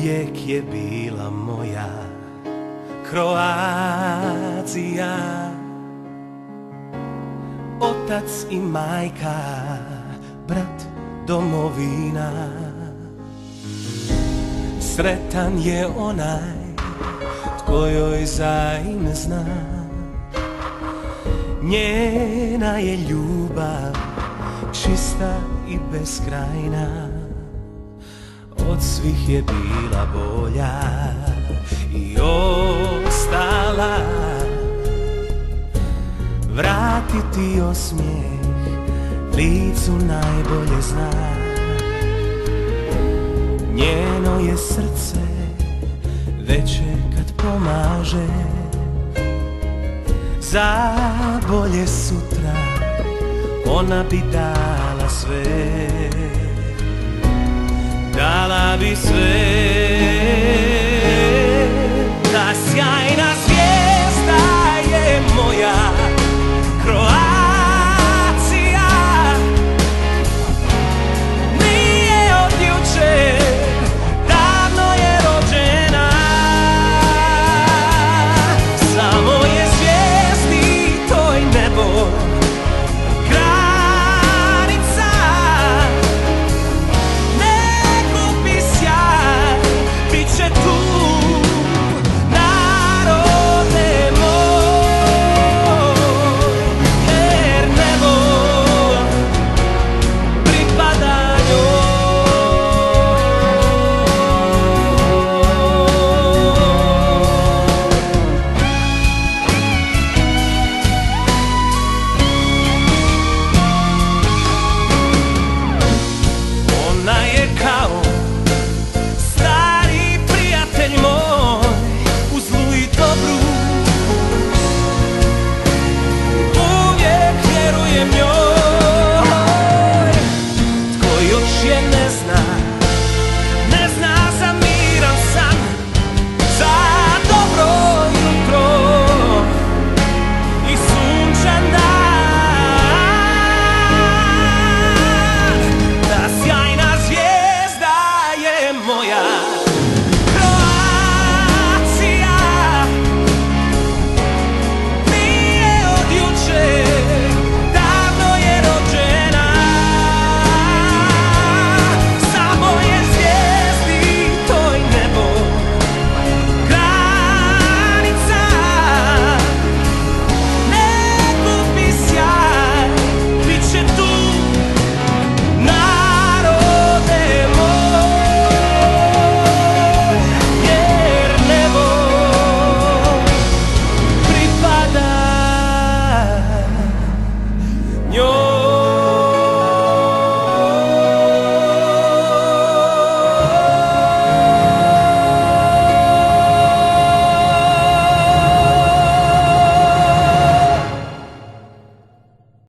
uvijek je bila moja Kroacija. Otac i majka, brat, domovina. Sretan je onaj tko joj za ime zna. Njena je ljubav čista i beskrajna. Od svih je bila bolja i ostala. Vratiti osmijeh licu najbolje zna. Njeno je srce veće kad pomaže za bolje sutra. Ona bi dala sve, dala bi sve.